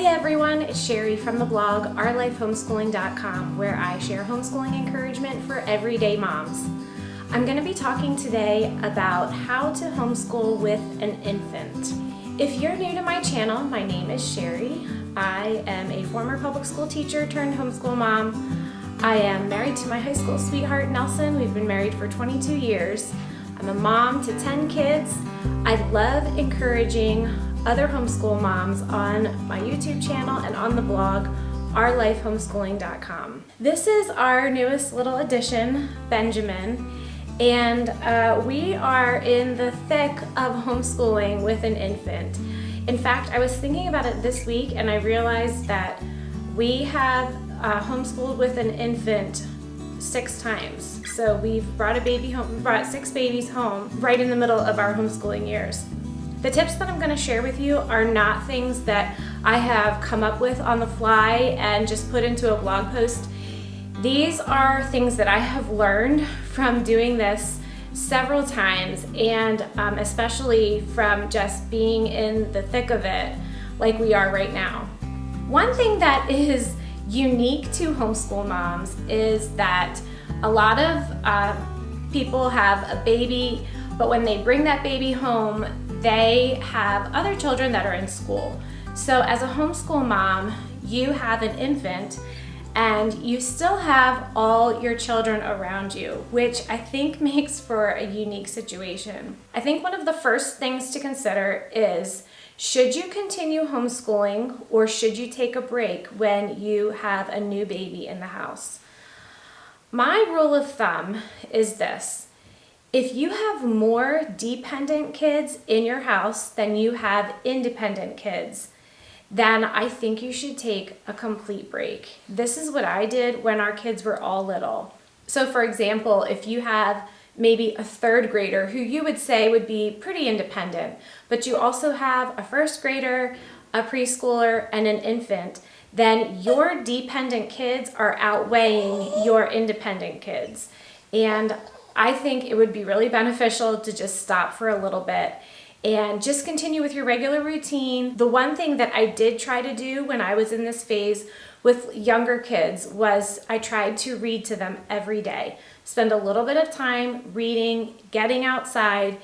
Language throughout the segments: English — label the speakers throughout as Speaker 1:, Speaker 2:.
Speaker 1: Hey everyone, it's Sherry from the blog ourlifehomeschooling.com, where I share homeschooling encouragement for everyday moms. I'm going to be talking today about how to homeschool with an infant. If you're new to my channel, my name is Sherry. I am a former public school teacher turned homeschool mom. I am married to my high school sweetheart, Nelson. We've been married for 22 years. I'm a mom to 10 kids. I love encouraging other homeschool moms on my YouTube channel and on the blog ourlifehomeschooling.com. This is our newest little addition, Benjamin, and we are in the thick of homeschooling with an infant. In fact, I was thinking about it this week and I realized that we have homeschooled with an infant 6 times. So we've brought a baby home, brought 6 babies home right in the middle of our homeschooling years. The tips that I'm going to share with you are not things that I have come up with on the fly and just put into a blog post. These are things that I have learned from doing this several times, and especially from just being in the thick of it like we are right now. One thing that is unique to homeschool moms is that a lot of people have a baby, but when they bring that baby home, they have other children that are in school. So as a homeschool mom, you have an infant and you still have all your children around you, which I think makes for a unique situation. I think one of the first things to consider is, should you continue homeschooling or should you take a break when you have a new baby in the house? My rule of thumb is this: if you have more dependent kids in your house than you have independent kids, then I think you should take a complete break. This is what I did when our kids were all little. So for example, if you have maybe a 3rd grader who you would say would be pretty independent, but you also have a 1st grader, a preschooler, and an infant, then your dependent kids are outweighing your independent kids. And I think it would be really beneficial to just stop for a little bit and just continue with your regular routine. The one thing that I did try to do when I was in this phase with younger kids was I tried to read to them every day. Spend a little bit of time reading, getting outside,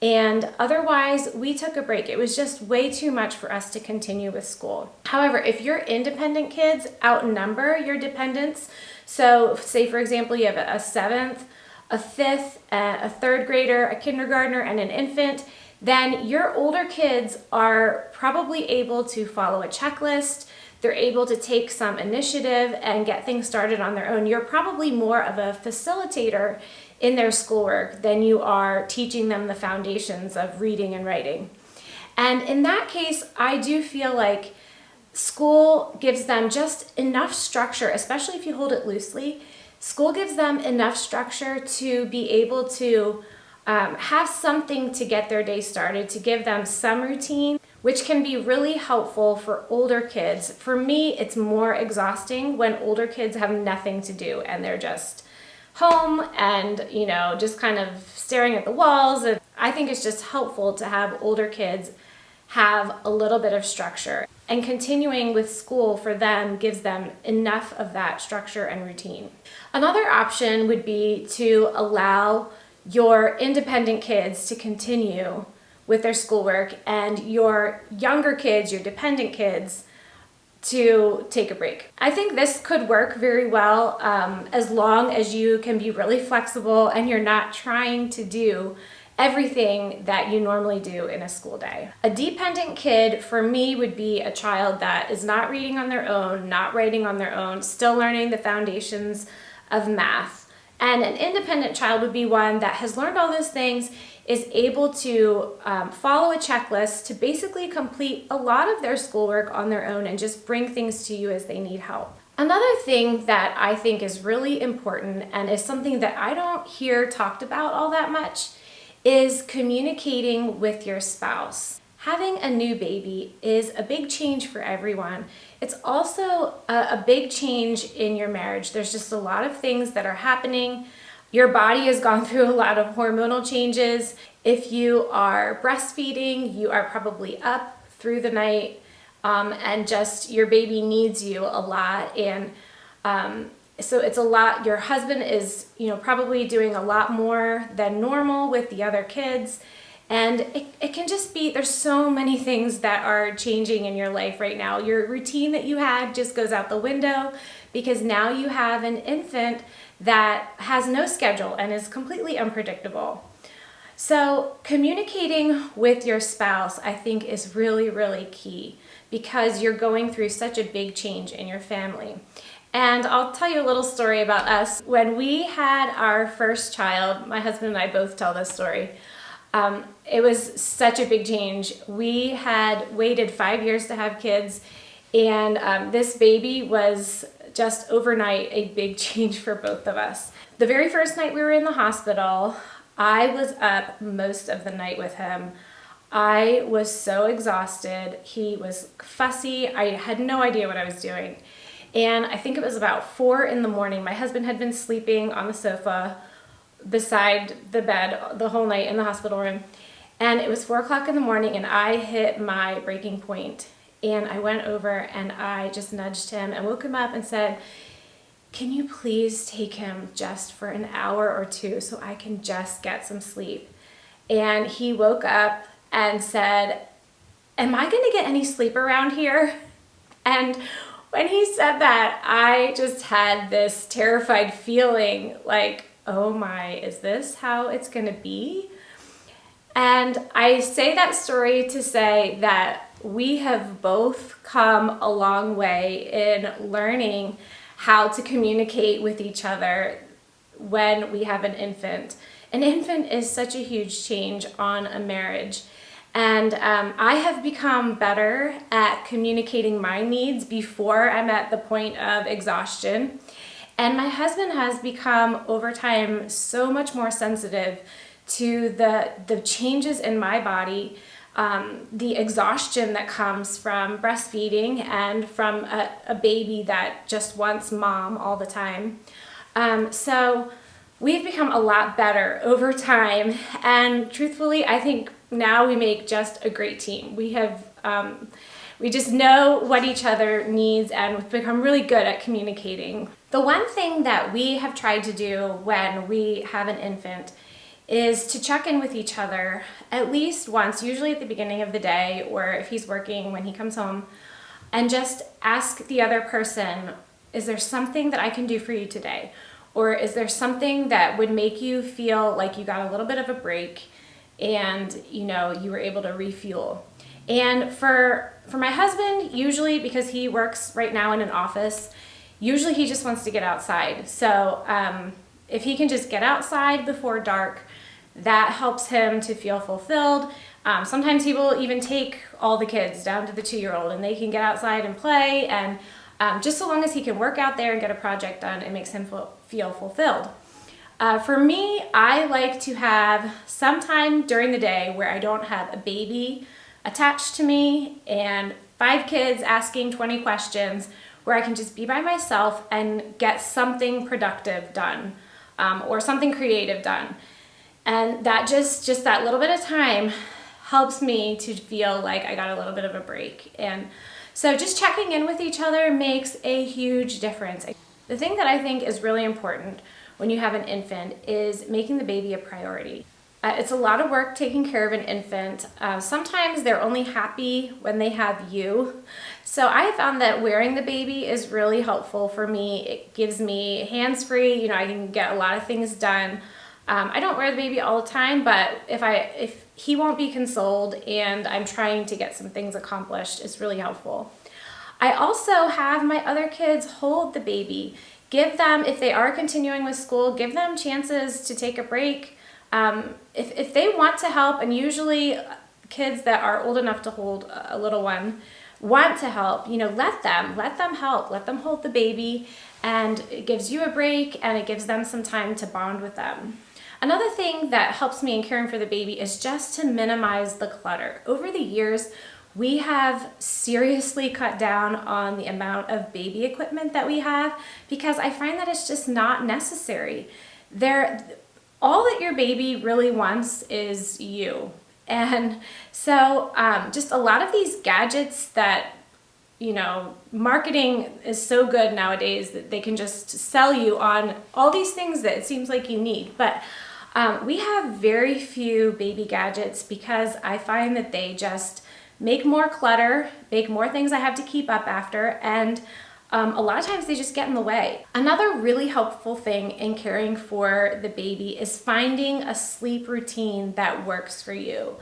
Speaker 1: and otherwise we took a break. It was just way too much for us to continue with school. However, if your independent kids outnumber your dependents, so say for example you have a 7th, a 5th, a 3rd grader, a kindergartner, and an infant, then your older kids are probably able to follow a checklist. They're able to take some initiative and get things started on their own. You're probably more of a facilitator in their schoolwork than you are teaching them the foundations of reading and writing. And in that case, I do feel like school gives them just enough structure, especially if you hold it loosely. School gives them enough structure to be able to have something to get their day started, to give them some routine, which can be really helpful for older kids. For me, it's more exhausting when older kids have nothing to do and they're just home and, just kind of staring at the walls. And I think it's just helpful to have older kids have a little bit of structure. And continuing with school for them gives them enough of that structure and routine. Another option would be to allow your independent kids to continue with their schoolwork and your younger kids, your dependent kids, to take a break. I think this could work very well as long as you can be really flexible and you're not trying to do everything that you normally do in a school day. A dependent kid for me would be a child that is not reading on their own, not writing on their own, still learning the foundations of math. And an independent child would be one that has learned all those things, is able to follow a checklist to basically complete a lot of their schoolwork on their own and just bring things to you as they need help. Another thing that I think is really important and is something that I don't hear talked about all that much is communicating with your spouse. Having a new baby is a big change for everyone. It's also a big change in your marriage. There's just a lot of things that are happening. Your body has gone through a lot of hormonal changes. If you are breastfeeding, you are probably up through the night and just your baby needs you a lot. And so it's a lot. Your husband is, probably doing a lot more than normal with the other kids. And it can just be, there's so many things that are changing in your life right now. Your routine that you had just goes out the window because now you have an infant that has no schedule and is completely unpredictable. So communicating with your spouse, I think, is really, really key because you're going through such a big change in your family. And I'll tell you a little story about us. When we had our first child, my husband and I both tell this story. It was such a big change. We had waited 5 years to have kids, and this baby was just overnight a big change for both of us. The very first night we were in the hospital, I was up most of the night with him. I was so exhausted. He was fussy. I had no idea what I was doing. And I think it was about 4 in the morning. My husband had been sleeping on the sofa beside the bed the whole night in the hospital room. And it was 4 o'clock in the morning and I hit my breaking point. And I went over and I just nudged him and woke him up and said, "Can you please take him just for an hour or two so I can just get some sleep?" And he woke up and said, "Am I going to get any sleep around here?" And when he said that, I just had this terrified feeling like, oh my, is this how it's going to be? And I say that story to say that we have both come a long way in learning how to communicate with each other when we have an infant. An infant is such a huge change on a marriage. And I have become better at communicating my needs before I'm at the point of exhaustion. And my husband has become, over time, so much more sensitive to the changes in my body, the exhaustion that comes from breastfeeding and from a baby that just wants mom all the time. So we've become a lot better over time. And truthfully, I think now we make just a great team. We just know what each other needs and we've become really good at communicating. The one thing that we have tried to do when we have an infant is to check in with each other at least once, usually at the beginning of the day or if he's working when he comes home, and just ask the other person, is there something that I can do for you today? Or is there something that would make you feel like you got a little bit of a break and you were able to refuel? And for my husband, usually because he works right now in an office, usually he just wants to get outside. So if he can just get outside before dark, that helps him to feel fulfilled. Sometimes he will even take all the kids down to the 2-year-old and they can get outside and play. And just so long as he can work out there and get a project done, it makes him feel fulfilled. For me, I like to have some time during the day where I don't have a baby attached to me and 5 kids asking 20 questions, where I can just be by myself and get something productive done or something creative done. And that just that little bit of time helps me to feel like I got a little bit of a break. And so just checking in with each other makes a huge difference. The thing that I think is really important when you have an infant is making the baby a priority. It's a lot of work taking care of an infant. Sometimes they're only happy when they have you. So I found that wearing the baby is really helpful for me. It gives me hands-free, I can get a lot of things done. I don't wear the baby all the time, but if he won't be consoled and I'm trying to get some things accomplished, it's really helpful. I also have my other kids hold the baby. Give them, if they are continuing with school, give them chances to take a break. If they want to help, and usually kids that are old enough to hold a little one want to help, let them help, let them hold the baby, and it gives you a break and it gives them some time to bond with them. Another thing that helps me in caring for the baby is just to minimize the clutter. Over the years, we have seriously cut down on the amount of baby equipment that we have because I find that it's just not necessary. All that your baby really wants is you. And so just a lot of these gadgets that marketing is so good nowadays that they can just sell you on all these things that it seems like you need. But we have very few baby gadgets because I find that they just make more clutter, make more things I have to keep up after, and a lot of times they just get in the way. Another really helpful thing in caring for the baby is finding a sleep routine that works for you.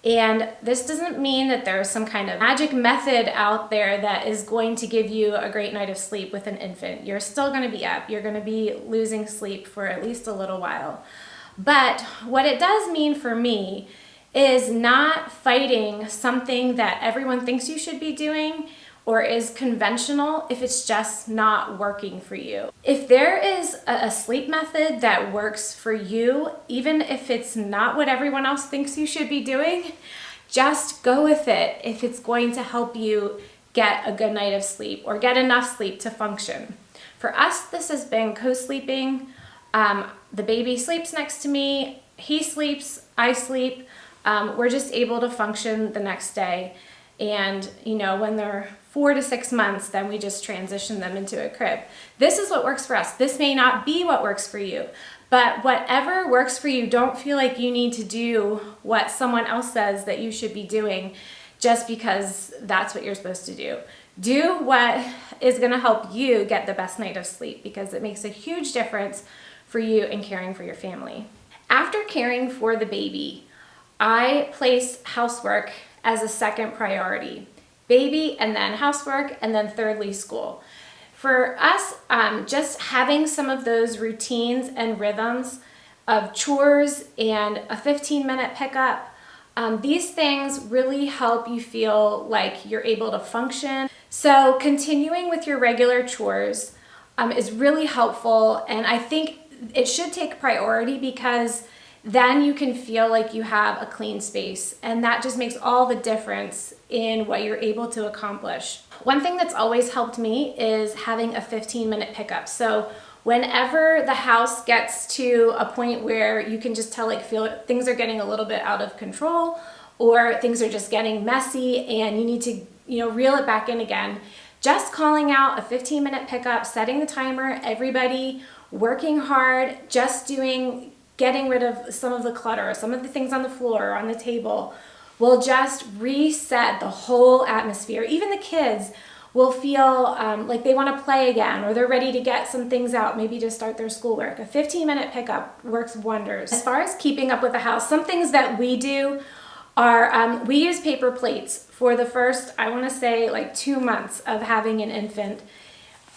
Speaker 1: And this doesn't mean that there's some kind of magic method out there that is going to give you a great night of sleep with an infant. You're still going to be up. You're going to be losing sleep for at least a little while. But what it does mean for me is not fighting something that everyone thinks you should be doing or is conventional if it's just not working for you. If there is a sleep method that works for you, even if it's not what everyone else thinks you should be doing, just go with it if it's going to help you get a good night of sleep or get enough sleep to function. For us, this has been co-sleeping. The baby sleeps next to me, he sleeps, I sleep. We're just able to function the next day. And when they're 4 to 6 months, then we just transition them into a crib. This is what works for us. This may not be what works for you, but whatever works for you, don't feel like you need to do what someone else says that you should be doing just because that's what you're supposed to do. Do what is going to help you get the best night of sleep, because it makes a huge difference for you in caring for your family. After caring for the baby, I place housework as a second priority. Baby, and then housework, and then thirdly, school. For us, just having some of those routines and rhythms of chores and a 15-minute pickup, these things really help you feel like you're able to function. So continuing with your regular chores is really helpful, and I think it should take priority because then you can feel like you have a clean space, and that just makes all the difference in what you're able to accomplish. One thing that's always helped me is having a 15-minute pickup. So whenever the house gets to a point where you can just feel things are getting a little bit out of control, or things are just getting messy and you need to reel it back in again, just calling out a 15-minute pickup, setting the timer, everybody working hard, just getting rid of some of the clutter, some of the things on the floor or on the table will just reset the whole atmosphere. Even the kids will feel like they want to play again, or they're ready to get some things out, maybe to start their schoolwork. A 15-minute pickup works wonders. As far as keeping up with the house, some things that we do are we use paper plates for the first, I want to say, 2 months of having an infant.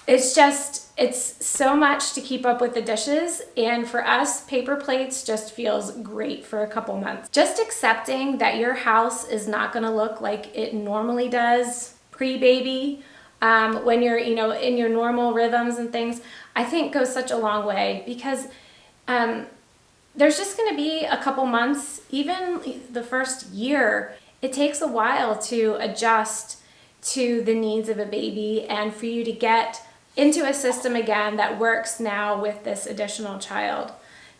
Speaker 1: It's so much to keep up with the dishes, and for us, paper plates just feels great for a couple months. Just accepting that your house is not going to look like it normally does pre-baby, when you're in your normal rhythms and things, I think goes such a long way, because there's just going to be a couple months, even the first year, it takes a while to adjust to the needs of a baby and for you to get into a system again that works now with this additional child.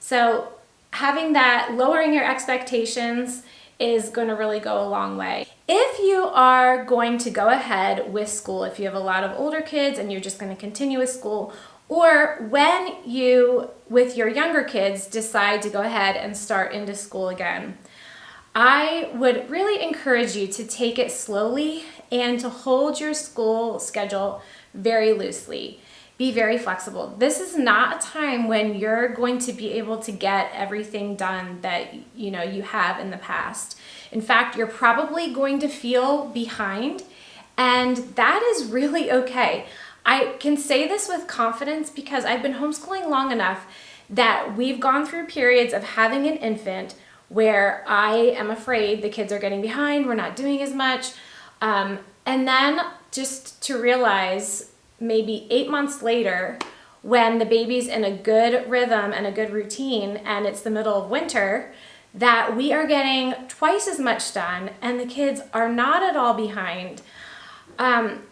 Speaker 1: So having that, lowering your expectations is going to really go a long way. If you are going to go ahead with school, if you have a lot of older kids and you're just going to continue with school, or when you, with your younger kids, decide to go ahead and start into school again, I would really encourage you to take it slowly and to hold your school schedule very loosely. Be very flexible. This is not a time when you're going to be able to get everything done that you have in the past. In fact, you're probably going to feel behind, and that is really okay. I can say this with confidence because I've been homeschooling long enough that we've gone through periods of having an infant where I am afraid the kids are getting behind, we're not doing as much, and then just to realize maybe 8 months later, when the baby's in a good rhythm and a good routine and it's the middle of winter, that we are getting twice as much done and the kids are not at all behind.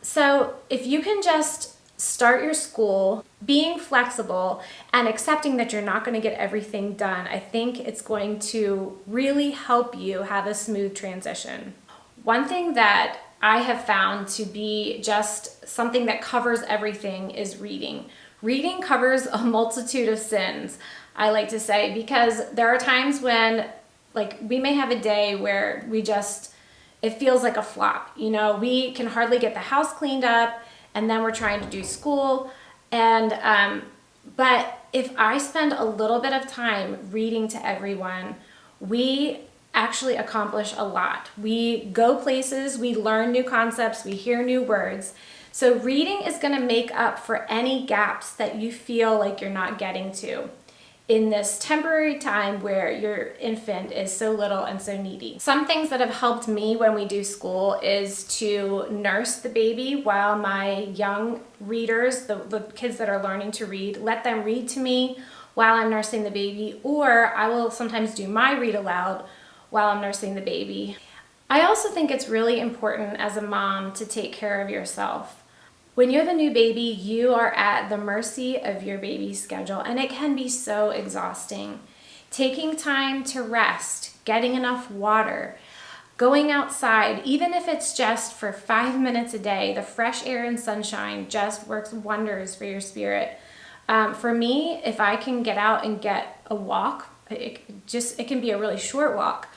Speaker 1: So if you can just start your school being flexible and accepting that you're not going to get everything done, I think it's going to really help you have a smooth transition. One thing that I have found to be just something that covers everything is reading. Reading covers a multitude of sins, I like to say, because there are times when we may have a day where it feels like a flop. We can hardly get the house cleaned up, and then we're trying to do school. But if I spend a little bit of time reading to everyone, we actually accomplish a lot. We go places, we learn new concepts, we hear new words. So reading is going to make up for any gaps that you feel like you're not getting to in this temporary time where your infant is so little and so needy. Some things that have helped me when we do school is to nurse the baby while my young readers, the kids that are learning to read, let them read to me while I'm nursing the baby, or I will sometimes do my read aloud while I'm nursing the baby. I also think it's really important as a mom to take care of yourself. When you have a new baby, you are at the mercy of your baby's schedule, and it can be so exhausting. Taking time to rest, getting enough water, going outside, even if it's just for 5 minutes a day, the fresh air and sunshine just works wonders for your spirit. For me, if I can get out and get a walk, it can be a really short walk,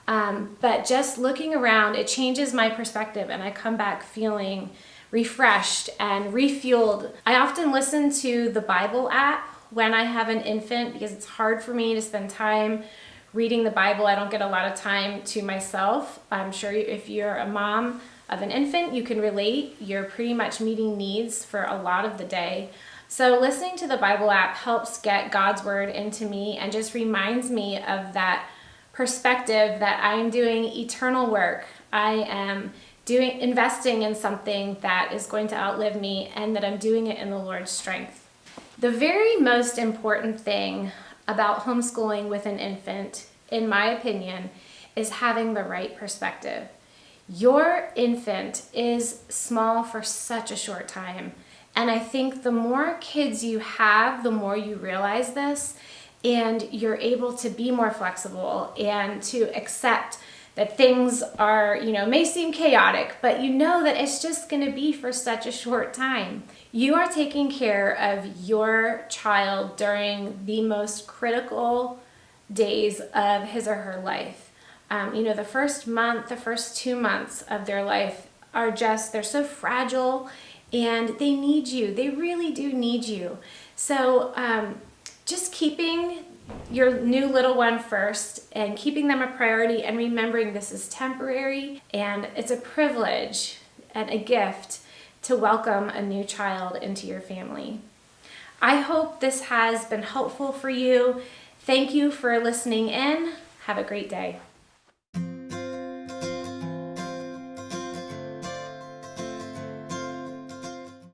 Speaker 1: but just looking around, it changes my perspective, and I come back feeling refreshed and refueled. I often listen to the Bible app when I have an infant because it's hard for me to spend time reading the Bible. I don't get a lot of time to myself. I'm sure if you're a mom of an infant, you can relate. You're pretty much meeting needs for a lot of the day. So listening to the Bible app helps get God's word into me and just reminds me of that perspective that I'm doing eternal work. I am investing in something that is going to outlive me, and that I'm doing it in the Lord's strength. The very most important thing about homeschooling with an infant, in my opinion, is having the right perspective. Your infant is small for such a short time, and I think the more kids you have, the more you realize this, and you're able to be more flexible and to accept that things are, may seem chaotic, but you know that it's just going to be for such a short time. You are taking care of your child during the most critical days of his or her life. The first month, the first 2 months of their life they're so fragile, and they need you. They really do need you. So just keeping your new little one first and keeping them a priority and remembering this is temporary, and it's a privilege and a gift to welcome a new child into your family. I hope this has been helpful for you. Thank you for listening in. Have a great day.